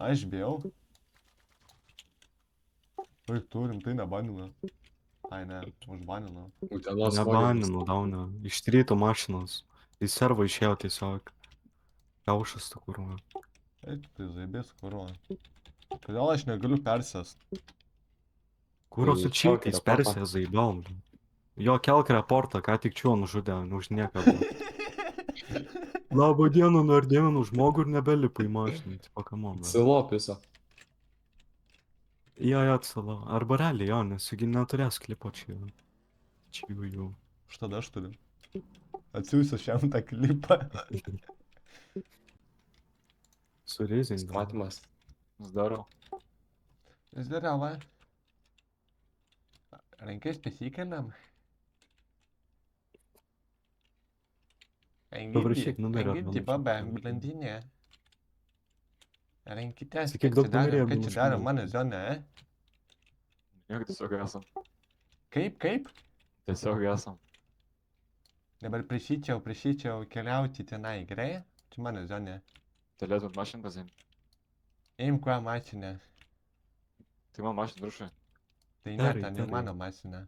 Aš bijau. Oi, turim, tai nebanina. Ai ne, užbanino. Utenos Nebaninu, dauna. Ištryto mašinos. Į servą išėjo tiesiog. Kaušas tu kurva. Eik, tai zaibės kurva. Kodėl aš negaliu persėst? Kuro Tai su kelk čytais reportą. persė zaibom. Jo, kelk reportą, ką tik čiuo nužudė, už nieką buvo. Labą dieną, nardėmenu žmogų ir nebelipa į mašiną. Tipo, come on, man. Silo piso. Jo, atsalo. Arba realiai, jo, nes jugi neturės klipo čia. Čia jų. Už tada aš turiu. Atsiųsiu šiam tą klipą. Su reizingu. Matymas. Здорово. Здорово. Rankas pasikeliam. Paprašyk numerio Engidi, arba baba, nusiųsk. blondinė. Rankitės, Sakyk, daug numerį ką arba čia daro nušmeižk. mano zona, Jak tiesiog esam. Kaip? Tiesiog esam. Dabar prašyčiau keliauti tenai, gerai? Čia mano zona. Galėtum mašiną pasiimti. Eim kuo mašinę. Tai man mašiną viršui. Tai ne, Gerai, ten jau gerai. mano mašina.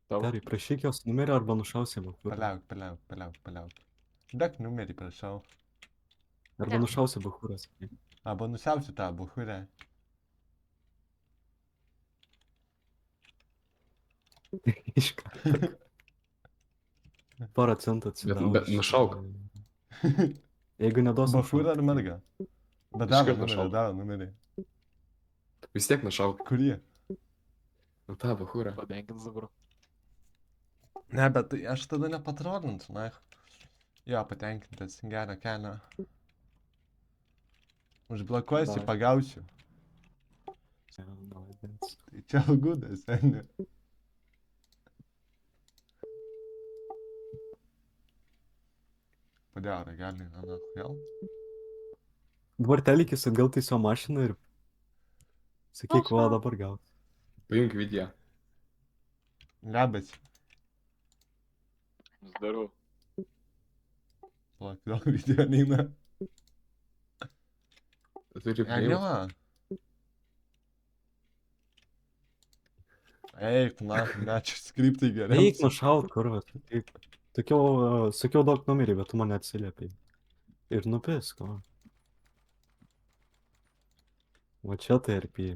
Tavo. Gerai, prašyk jos numerį arba nušausi bachūrą. Palauk. Dak numerį prašau. Arba nušausi bachūrą, sakyk. Arba nusiausiu tą buchurę. Iš karto. Porą centų atsidauži. Bet nušauk. Jeigu neduos Buchurę ar mergą? Bet Iš karto daro šauk. numerį. Vis tiek nušauk. Kurį? Nu tą bahūrą. Patenkins dabar. Ne, bet tai aš tada nepatrolinsiu, na. Jo, patenkintas, gerą kelią. Užblokuosiu, Davai. pagausiu. Tai čia gudas, ne? Padėjo ragelį, na, vėl. Dabar telikis atgal taiso mašiną ir sakyk, va dabar gal. Paimk video. Labas. Здорово. Plak, vėl video neina. Turi Alio. priimti. Eik, na, ne, čia skriptai Eik geriausi. nušaut, kurva. Sakiau daug numerį, bet tu mane atsiliepiai. Ir nupisk, o. Va čia tai RP.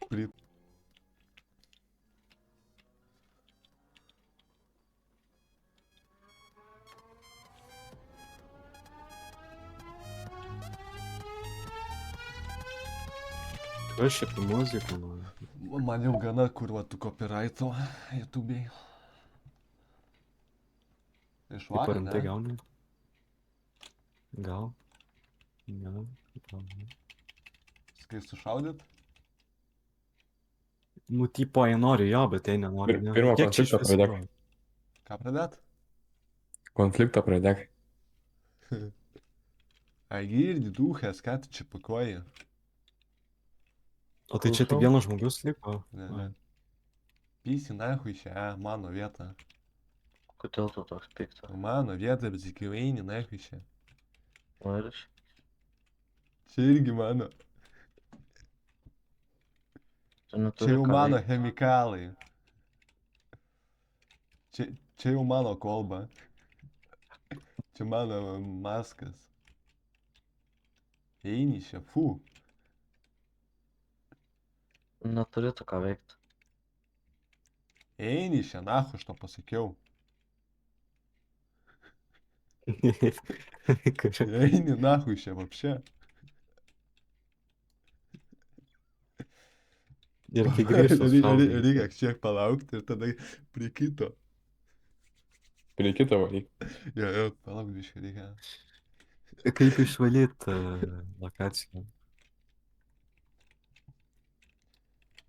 Pri- Kas čia apie muziką, nu? Man jau gana kurva tų copyrightų YouTube'ai. Kaip Išvarė, rimtai ne? gauni? Gal? Ne, gal ne. Kai sušaudyt? Nu, tipo, jie nori jo, bet jie nenori. Ne. Pirmą Kiek čia konfliktą išvis pradėk. yra? Ką pradėt? Konfliktą pradėk. Ai, girdi, duhės, ką tu čia pakoji? O tai čia tik Klausau. vienas žmogus liko? Ne. Pysi nahui čia, mano vieta. Kodėl tu toks piktas? Mano vieta, bet sakiau, eini nahui čia. O ir aš? Čia irgi mano. Tu neturi Čia jau ką mano veikt. chemikalai. Čia jau mano kolba. Čia mano maskas. Eini čia, fu. Neturi tu ką veikti. Eini čia, nahu, aš to pasakiau. Kažkaip. Eini nahu čia, vapšė. Ir kai grįžtas šaudai. Reikia kiek palaukti ir tada prie kito. Prie kito valyk. Jo, palauk, biškai reikia. Kaip išvalyt lokaciją?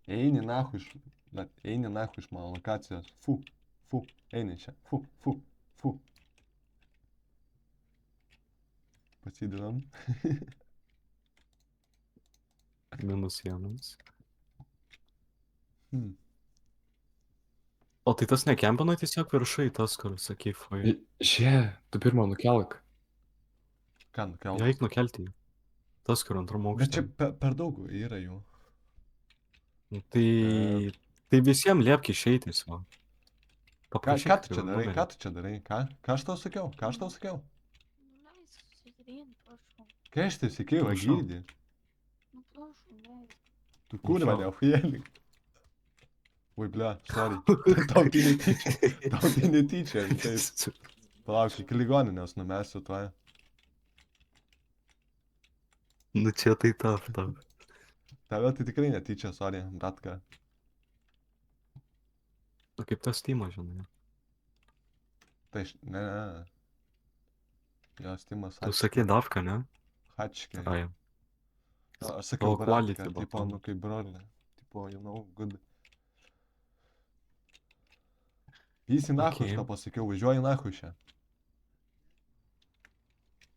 Eini nahu iš mano lokacijos. Fu, eini čia. Fu. Pasidinam. Minus vienas. Hmm. O tai tas nekempino tiesiog viršai, tas, kur sakei, fai. Žie, tu pirmą nukelk. Ką, nukelt? Ją eik nukelti. Tas, kur antram Bet čia aukšte. per daug yra jų. Nu, tai visiems liepk išeiti savo. Ką tu čia darai? Ką tu čia darai? Ką aš tau sakiau? Ką aš tau sakiau? Leisk susigrint, prašau. Kai aš tai sakiau, Prašau. girdi. Nu, prašau, leisk. Tu kurva Prašau. neofielink. Ui, ble, sorry. Tau tai netyčia. Tau tai netyčia. Taip. Palauk, iki ligoninės numesiu tuo. Nu čia tai tap. Tave tai tikrai netyčia, sorry, bratka. Nu kaip tas Steamas, žinai. Tai ne. Jo, Stimas Tu sakei davką, ne? Hačkė. Ai. Aš sakiau, O, quality, bratka, tipo, batan. nu kaip brolė. Tipo, you know, good. Jis į nahu, Okay. aš tau pasakiau, važiuoji į nahu šią.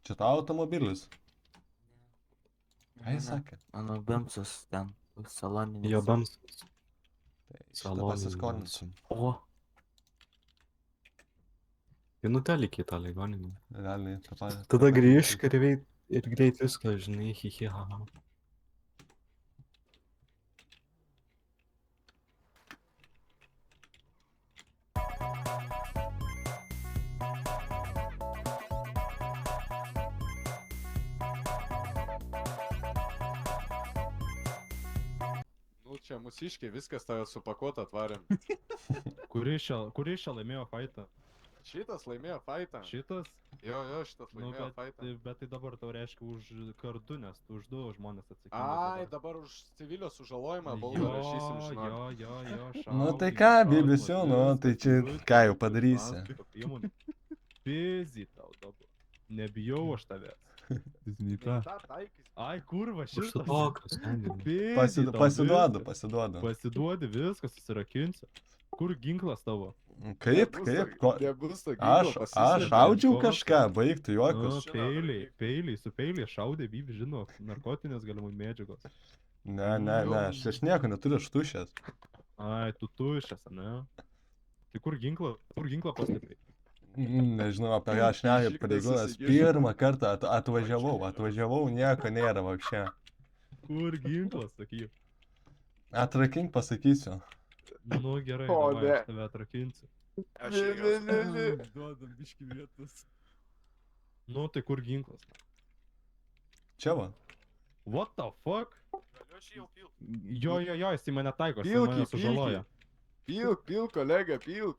Čia tavo automobilis. Ką jis sakė? Mano bemsas ten, saloninis. Jo bams. Tai šitą Saloninis. pasiskolinsim. O, Vienutelį kitą ligoninį. Realiai, tą patį. Tada grįžk ir greit viską, žinai, hihi, haha. Nu, čia mūsiškiai, viskas tave supakuota atvarėm. Kuris čia laimėjo fightą? Šitas laimėjo fightą. Šitas? Jo, šitas Nu, laimėjo fightą. bet tai dabar tau reiškia už kardu, nes tu už du žmonės atsakingas. Ai, dabar. dabar už civilio sužalojimą baudą rašysim žinok. Jo, Nu tai ką, BBC, nu, tai čia ką jau padarysi. Pizį tau dabar. Nebijau aš tavęs. Ai, kurva, šitas. Užsitokas, ne? Pasiduodu, pasiduodu. Pasiduodi viską, susirakinsiu. Kur ginklas tavo? Kaip? Nebus to Aš šaudžiau kažką, baigtų juokus. Peiliai, su peiliai šaudė, vyv, žino, narkotinės galimai medžiagos. Ne, aš nieko neturiu štušės. Ai, tu tušęs, ne? Tai kur ginklą paslėpei? Nežinau, apie ką aš nekai pareigūnas. Pirmą kartą atvažiavau, nieko nėra vapšė. Kur ginklas, sakyk? Atrakink, pasakysiu. Nu gerai, O, davai, ne. aš tave atrakinsiu. Duodam biški vietas. Nu, tai kur ginklas? Čia va. What the fuck? Jo, jis į mane taiko, jis į Pilki, mane sužaloja. Pilk, kolega, pilk.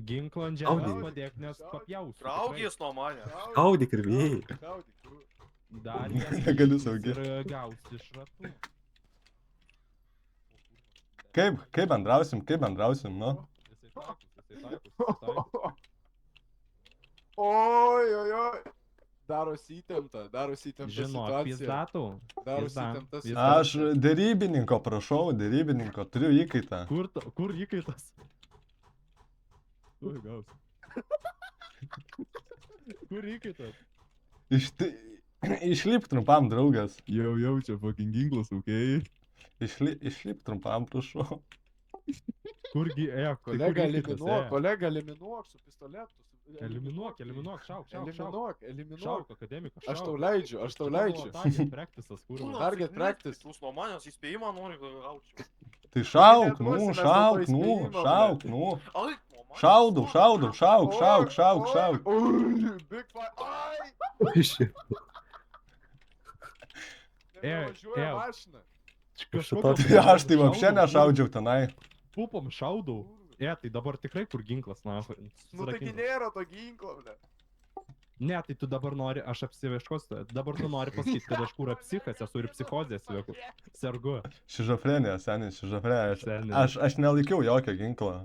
Ginklą ant Šaudyk. žemės padėk, nes papjausiu. traukės nuo manęs. Šaudyk ir vėjai. Dar Negaliu saugiai. ir gausi iš ratų. Kaip bendrausim, nu? Jisai taikus. Oi. Darosi įtempta Žino, situacija. pizdatų. Darosi įtempta Pizda. situacija. Aš derybininko prašau, turiu įkaitą. Kur įkaitas? Ui, gausi. Kur įkaitas? Išlip trumpam, draugas. Jau čia fucking ginklas, okei. Išlip trumpam, prašau. Kurgi, Kolega, eliminuok su pistoletu. Eliminuok, šauk. Eliminuok. Šauk, akademikas, šauk. Aš tau leidžiu. Target practice'as, kurva. Target practice. Jūs nuo manęs įspėjimą nori gauti. Tai šauk, nu. Ai, nuo manęs. Šauk. Oi, big fight. Ai! Nevažiuoja mašina. Tai aš tai vapšė nešaudžiau tenai. Pupom šaudau. Tai dabar tikrai kur ginklas, na. Nu taigi nėra to ginklo, ble. Ne, tai tu dabar nori, aš apsiveškosiu, dabar tu nori pasakyti, kad aš kur psichas esu ir psichozės veku. Sergu. Šizofrenija, senis, šizofrenija. Senis. Aš nelaikiau jokio ginklo.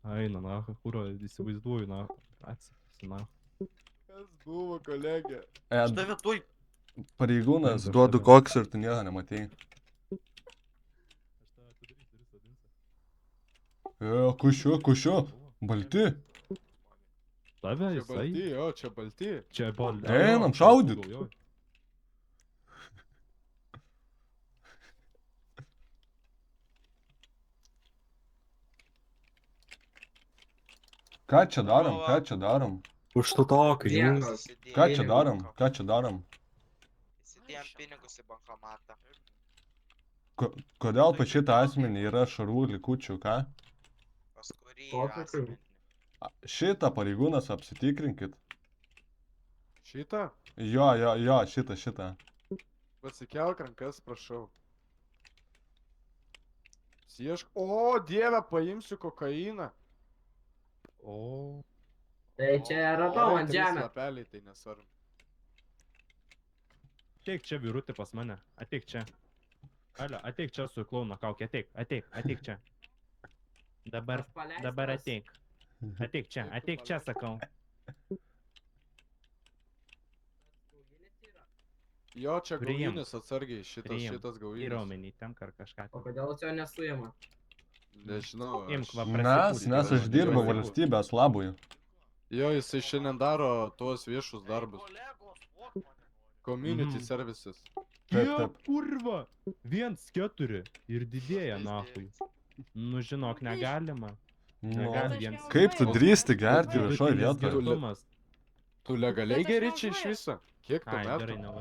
Aina, na, kur įsivaizduoju, na. Atsipasi, na. Kas buvo, kolegė? Aš tave tuoj. Pareigūnas, duodu koks ir tu nieko nematei. Kušiu. Balti. Tave Čia jisai. balti, jo, čia balti. Čia balti. Einam, šaudyt. Ką čia darom? Už tu tokį, Vienas. jungas. Ką čia darom? Ką čia darom? Įsidėjom pinigus į bankomatą. Kodėl pas šitą asmenį yra šarvų likučių, ką? Pas kurį Kokiu? asmenį. Šitą pareigūnas apsitikrinkit. Šitą? Jo, šitą. Pasikelk rankas, prašau. Siešk. O, dieve, paimsiu kokainą. O. Tai čia radau ant žemės. Lapeliai, tai nesvarbu. Ateik čia, vyrutė, pas mane. Ateik čia. Alio, ateik čia su klauno kaukė. Ateik čia. Dabar ateik. Ateik čia, sakau. Jo, čia Priimk. gaujinis atsargiai, šitas Į gaujinis. raumenį, ten kažką. O kodėl čia nesuima? Nežinau. Imk, va, Nes aš dirbu valstybės labui. Jo, jisai šiandien daro tuos viešus darbus. Community Mhm. services. Taip, Jo, taip. kurva. 1-4 ir didėja, nahui. Nu, žinok, negalima. Nu, Negali jiems. kaip tu drįsti gerti viešoje Vidutinis vietoje? girtumas. Tu legaliai Bet aš geri čia iš nevažiuoju. viso? Kiek tau Ai, metų? gerai, neva.